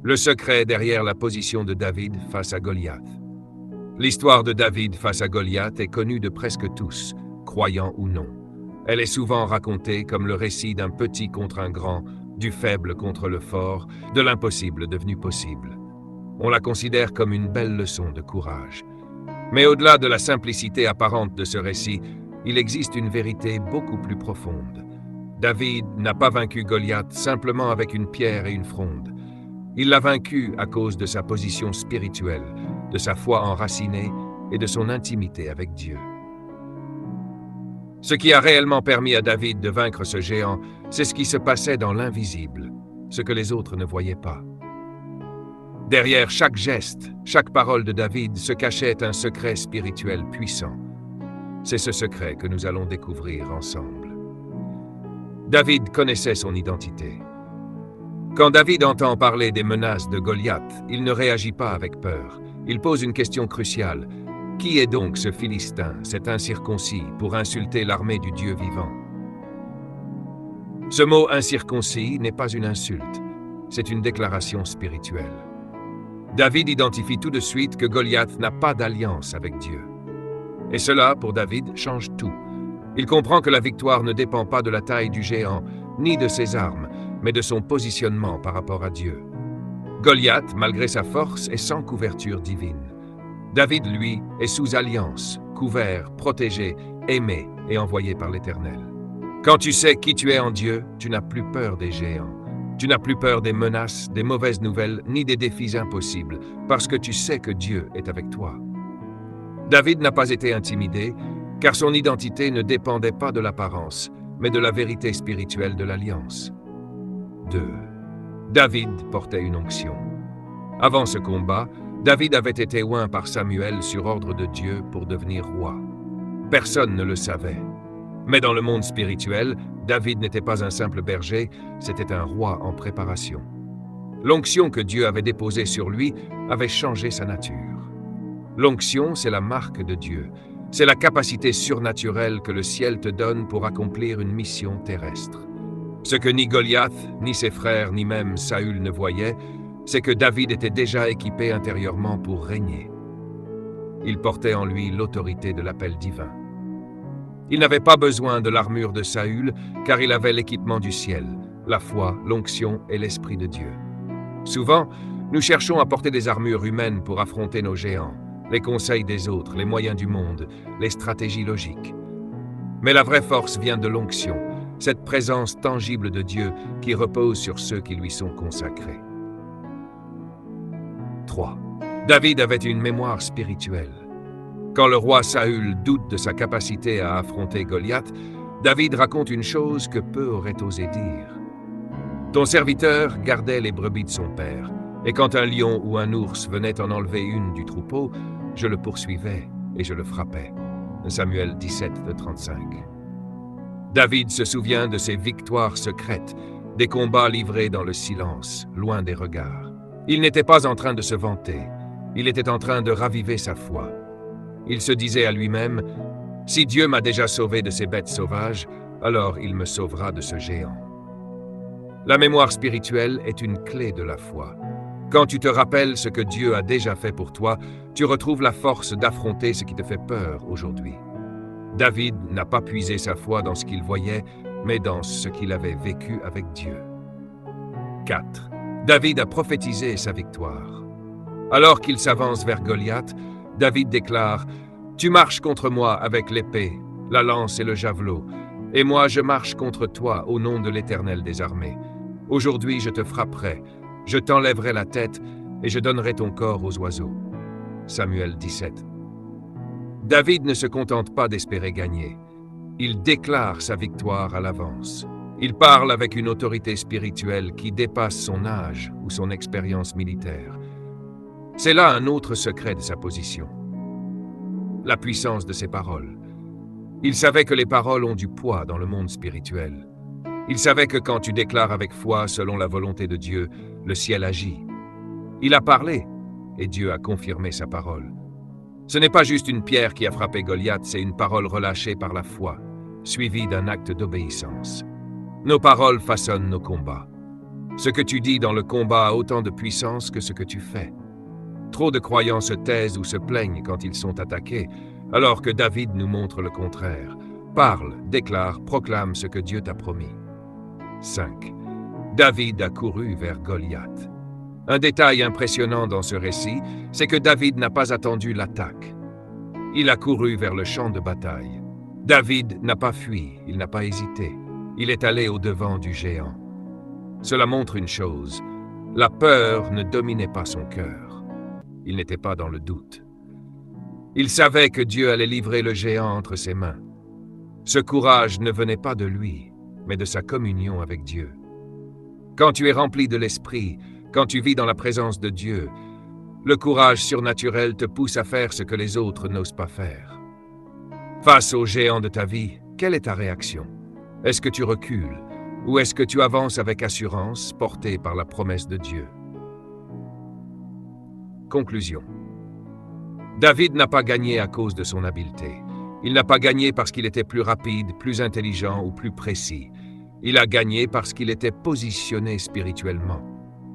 Le secret derrière la position de David face à Goliath. L'histoire de David face à Goliath est connue de presque tous, croyants ou non. Elle est souvent racontée comme le récit d'un petit contre un grand, du faible contre le fort, de l'impossible devenu possible. On la considère comme une belle leçon de courage. Mais au-delà de la simplicité apparente de ce récit, il existe une vérité beaucoup plus profonde. David n'a pas vaincu Goliath simplement avec une pierre et une fronde. Il l'a vaincu à cause de sa position spirituelle, de sa foi enracinée et de son intimité avec Dieu. Ce qui a réellement permis à David de vaincre ce géant, c'est ce qui se passait dans l'invisible, ce que les autres ne voyaient pas. Derrière chaque geste, chaque parole de David se cachait un secret spirituel puissant. C'est ce secret que nous allons découvrir ensemble. David connaissait son identité. Quand David entend parler des menaces de Goliath, il ne réagit pas avec peur. Il pose une question cruciale. Qui est donc ce Philistin, cet incirconcis, pour insulter l'armée du Dieu vivant? Ce mot incirconcis n'est pas une insulte, c'est une déclaration spirituelle. David identifie tout de suite que Goliath n'a pas d'alliance avec Dieu. Et cela, pour David, change tout. Il comprend que la victoire ne dépend pas de la taille du géant, ni de ses armes, mais de son positionnement par rapport à Dieu. Goliath, malgré sa force, est sans couverture divine. David, lui, est sous alliance, couvert, protégé, aimé et envoyé par l'Éternel. Quand tu sais qui tu es en Dieu, tu n'as plus peur des géants. Tu n'as plus peur des menaces, des mauvaises nouvelles, ni des défis impossibles, parce que tu sais que Dieu est avec toi. David n'a pas été intimidé, car son identité ne dépendait pas de l'apparence, mais de la vérité spirituelle de l'alliance. 2. David portait une onction. Avant ce combat, David avait été oint par Samuel sur ordre de Dieu pour devenir roi. Personne ne le savait. Mais dans le monde spirituel, David n'était pas un simple berger, c'était un roi en préparation. L'onction que Dieu avait déposée sur lui avait changé sa nature. L'onction, c'est la marque de Dieu. C'est la capacité surnaturelle que le ciel te donne pour accomplir une mission terrestre. Ce que ni Goliath, ni ses frères, ni même Saül ne voyaient, c'est que David était déjà équipé intérieurement pour régner. Il portait en lui l'autorité de l'appel divin. Il n'avait pas besoin de l'armure de Saül, car il avait l'équipement du ciel, la foi, l'onction et l'Esprit de Dieu. Souvent, nous cherchons à porter des armures humaines pour affronter nos géants, les conseils des autres, les moyens du monde, les stratégies logiques. Mais la vraie force vient de l'onction, cette présence tangible de Dieu qui repose sur ceux qui lui sont consacrés. 3. David avait une mémoire spirituelle. Quand le roi Saül doute de sa capacité à affronter Goliath, David raconte une chose que peu auraient osé dire. Ton serviteur gardait les brebis de son père, et quand un lion ou un ours venait en enlever une du troupeau, je le poursuivais et je le frappais. Samuel 17, 35. David se souvient de ses victoires secrètes, des combats livrés dans le silence, loin des regards. Il n'était pas en train de se vanter, il était en train de raviver sa foi. Il se disait à lui-même, « Si Dieu m'a déjà sauvé de ces bêtes sauvages, alors il me sauvera de ce géant. » La mémoire spirituelle est une clé de la foi. Quand tu te rappelles ce que Dieu a déjà fait pour toi, tu retrouves la force d'affronter ce qui te fait peur aujourd'hui. David n'a pas puisé sa foi dans ce qu'il voyait, mais dans ce qu'il avait vécu avec Dieu. 4. David a prophétisé sa victoire. Alors qu'il s'avance vers Goliath, David déclare « Tu marches contre moi avec l'épée, la lance et le javelot, et moi je marche contre toi au nom de l'Éternel des armées. Aujourd'hui je te frapperai, je t'enlèverai la tête et je donnerai ton corps aux oiseaux. » Samuel 17. David ne se contente pas d'espérer gagner. Il déclare sa victoire à l'avance. Il parle avec une autorité spirituelle qui dépasse son âge ou son expérience militaire. C'est là un autre secret de sa position. La puissance de ses paroles. Il savait que les paroles ont du poids dans le monde spirituel. Il savait que quand tu déclares avec foi selon la volonté de Dieu, le ciel agit. Il a parlé, et Dieu a confirmé sa parole. Ce n'est pas juste une pierre qui a frappé Goliath, c'est une parole relâchée par la foi, suivie d'un acte d'obéissance. Nos paroles façonnent nos combats. Ce que tu dis dans le combat a autant de puissance que ce que tu fais. Trop de croyants se taisent ou se plaignent quand ils sont attaqués, alors que David nous montre le contraire. Parle, déclare, proclame ce que Dieu t'a promis. 5. David a couru vers Goliath. Un détail impressionnant dans ce récit, c'est que David n'a pas attendu l'attaque. Il a couru vers le champ de bataille. David n'a pas fui, il n'a pas hésité. Il est allé au-devant du géant. Cela montre une chose, la peur ne dominait pas son cœur. Il n'était pas dans le doute. Il savait que Dieu allait livrer le géant entre ses mains. Ce courage ne venait pas de lui, mais de sa communion avec Dieu. Quand tu es rempli de l'Esprit, quand tu vis dans la présence de Dieu, le courage surnaturel te pousse à faire ce que les autres n'osent pas faire. Face au géant de ta vie, quelle est ta réaction? Est-ce que tu recules ou est-ce que tu avances avec assurance, porté par la promesse de Dieu? Conclusion. David n'a pas gagné à cause de son habileté. Il n'a pas gagné parce qu'il était plus rapide, plus intelligent ou plus précis. Il a gagné parce qu'il était positionné spirituellement.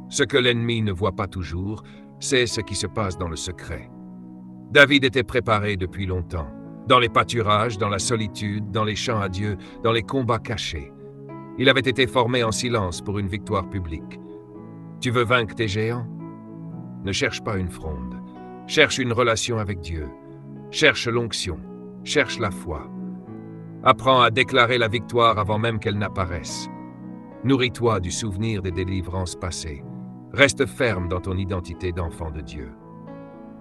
Ce que l'ennemi ne voit pas toujours, c'est ce qui se passe dans le secret. David était préparé depuis longtemps, dans les pâturages, dans la solitude, dans les chants à Dieu, dans les combats cachés. Il avait été formé en silence pour une victoire publique. Tu veux vaincre tes géants? Ne cherche pas une fronde. Cherche une relation avec Dieu. Cherche l'onction. Cherche la foi. Apprends à déclarer la victoire avant même qu'elle n'apparaisse. Nourris-toi du souvenir des délivrances passées. Reste ferme dans ton identité d'enfant de Dieu.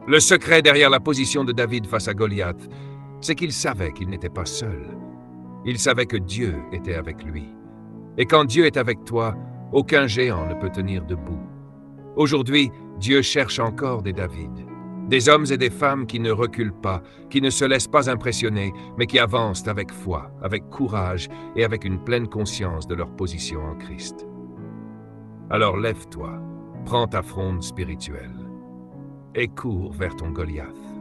Le secret derrière la position de David face à Goliath, c'est qu'il savait qu'il n'était pas seul. Il savait que Dieu était avec lui. Et quand Dieu est avec toi, aucun géant ne peut tenir debout. Aujourd'hui, Dieu cherche encore des David. Des hommes et des femmes qui ne reculent pas, qui ne se laissent pas impressionner, mais qui avancent avec foi, avec courage et avec une pleine conscience de leur position en Christ. Alors lève-toi, prends ta fronde spirituelle et cours vers ton Goliath.